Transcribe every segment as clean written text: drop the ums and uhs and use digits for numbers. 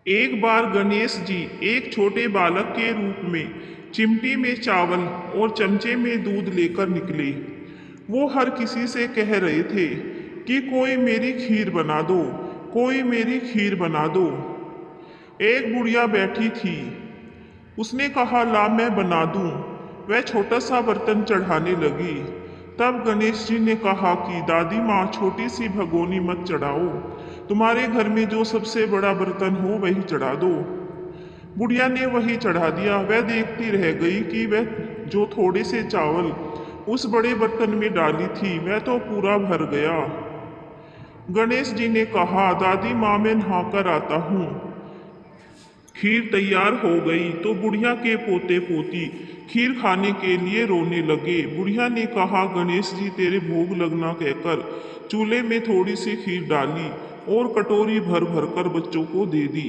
एक बार गणेश जी एक छोटे बालक के रूप में चिमटी में चावल और चमचे में दूध लेकर निकले। वो हर किसी से कह रहे थे कि कोई मेरी खीर बना दो, कोई मेरी खीर बना दो। एक बुढ़िया बैठी थी। उसने कहा, ला मैं बना दूं। वह छोटा सा बर्तन चढ़ाने लगी। तब गणेश जी ने कहा कि दादी माँ, छोटी सी भगोनी मत चढ़ाओ, तुम्हारे घर में जो सबसे बड़ा बर्तन हो वही चढ़ा दो। बुढ़िया ने वही चढ़ा दिया। वह देखती रह गई कि वह जो थोड़े से चावल उस बड़े बर्तन में डाली थी वह तो पूरा भर गया। गणेश जी ने कहा, दादी माँ, मैं नहाकर आता हूँ। खीर तैयार हो गई तो बुढ़िया के पोते पोती खीर खाने के लिए रोने लगे। बुढ़िया ने कहा, गणेश जी तेरे भोग लगना कहकर चूल्हे में थोड़ी सी खीर डाली और कटोरी भर भर कर बच्चों को दे दी।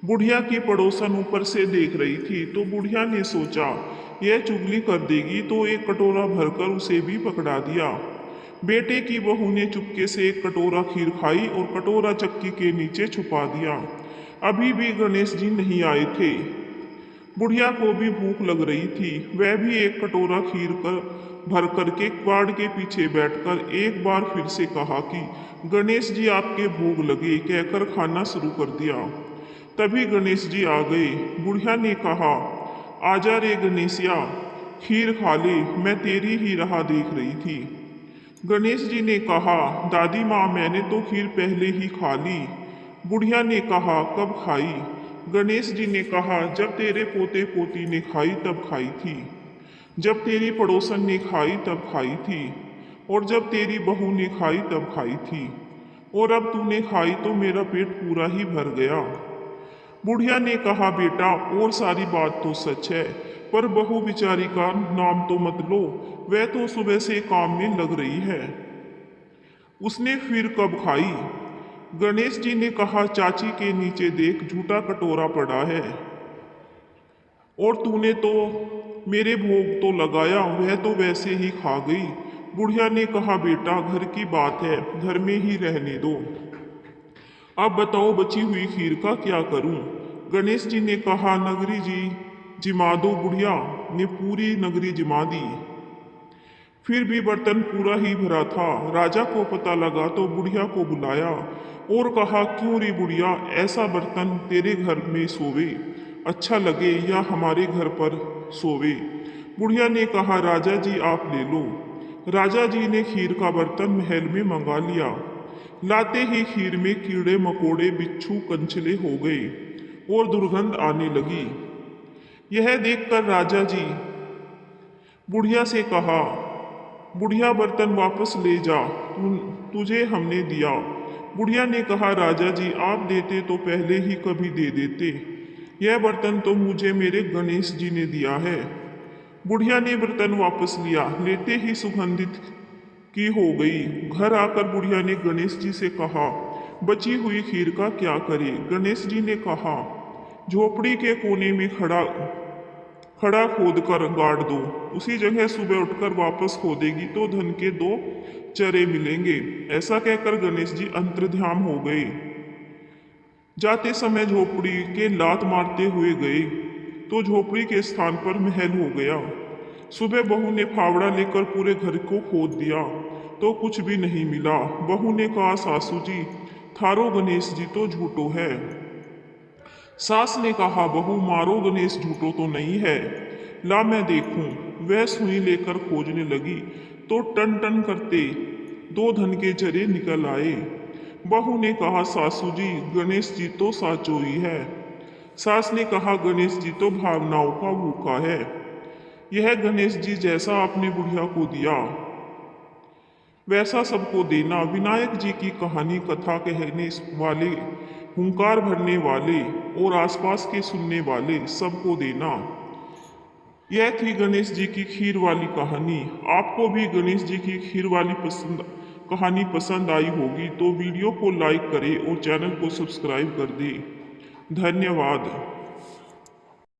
बुढ़िया की पड़ोसन ऊपर से देख रही थी तो बुढ़िया ने सोचा, यह चुगली कर देगी, तो एक कटोरा भरकर उसे भी पकड़ा दिया। बेटे की बहू ने चुपके से एक कटोरा खीर खाई और कटोरा चक्की के नीचे छुपा दिया। अभी भी गणेश जी नहीं आए थे। बुढ़िया को भी भूख लग रही थी। वह भी एक कटोरा खीर कर भर करके बाड़ के पीछे बैठकर एक बार फिर से कहा कि गणेश जी आपके भोग लगे कहकर खाना शुरू कर दिया। तभी गणेश जी आ गए। बुढ़िया ने कहा, आजा रे गणेशिया, खीर खा ले, मैं तेरी ही राह देख रही थी। गणेश जी ने कहा, दादी माँ, मैंने तो खीर पहले ही खा ली। बुढ़िया ने कहा, कब खाई? गणेश जी ने कहा, जब तेरे पोते पोती ने खाई तब खाई थी, जब तेरी पड़ोसन ने खाई तब खाई थी, और जब तेरी बहू ने खाई तब खाई थी, और अब तूने खाई तो मेरा पेट पूरा ही भर गया। बुढ़िया ने कहा, बेटा, और सारी बात तो सच है, पर बहू बिचारी का नाम तो मत लो, वह तो सुबह से काम में लग रही है। उसने फिर कब खाई? गणेश जी ने कहा, चाची के नीचे देख, झूठा कटोरा पड़ा है, और तूने तो मेरे भोग तो लगाया, वह तो वैसे ही खा गई। बुढ़िया ने कहा, बेटा, घर की बात है, घर में ही रहने दो। अब बताओ बची हुई खीर का क्या करूं? गणेश जी ने कहा, नगरी जी जिमा दो। बुढ़िया ने पूरी नगरी जिमा दी। फिर भी बर्तन पूरा ही भरा था। राजा को पता लगा तो बुढ़िया को बुलाया और कहा, क्यों री बुढ़िया, ऐसा बर्तन तेरे घर में सोवे अच्छा लगे या हमारे घर पर सोवे? बुढ़िया ने कहा, राजा जी आप ले लो। राजा जी ने खीर का बर्तन महल में मंगा लिया। लाते ही खीर में कीड़े मकोड़े, बिच्छू, कंचले हो गए और दुर्गंध आने लगी। यह देखकर राजा जी बुढ़िया से कहा, बुढ़िया, बर्तन वापस ले जा, तुझे हमने दिया। बुढ़िया ने कहा, राजा जी आप देते तो पहले ही कभी दे देते, यह बर्तन तो मुझे मेरे गणेश जी ने दिया है। बुढ़िया ने बर्तन वापस लिया। लेते ही सुगंधित की हो गई। घर आकर बुढ़िया ने गणेश जी से कहा, बची हुई खीर का क्या करे? गणेश जी ने कहा, झोपड़ी के कोने में खड़ा खड़ा खोद कर गाड़ दो, उसी जगह सुबह उठकर वापस खोदेगी तो धन के दो चरे मिलेंगे। ऐसा कहकर गणेश जी अंतर्ध्यान हो गए। जाते समय झोपड़ी के लात मारते हुए गए तो झोपड़ी के स्थान पर महल हो गया। सुबह बहू ने फावड़ा लेकर पूरे घर को खोद दिया तो कुछ भी नहीं मिला। बहू ने कहा, सासू जी, थारो गणेश जी तो झूठो है। सास ने कहा, बहू, मारो, गणेश झूठो तो नहीं है, ला मैं देखूं। वह सुई लेकर खोजने लगी तो टन टन करते दो धन के जरे निकल आए। बहू ने कहा, सासू जी, गणेश जी तो साचो ही है। सास ने कहा, गणेश जी तो भावनाओं का भूखा है। यह गणेश जी जैसा आपने बुढ़िया को दिया वैसा सबको देना। विनायक जी की कहानी कथा कहने वाले, हुंकार भरने वाले और आसपास के सुनने वाले सबको देना। यह थी गणेश जी की खीर वाली कहानी। आपको भी गणेश जी की खीर वाली कहानी पसंद आई होगी तो वीडियो को लाइक करें और चैनल को सब्सक्राइब कर दें। धन्यवाद।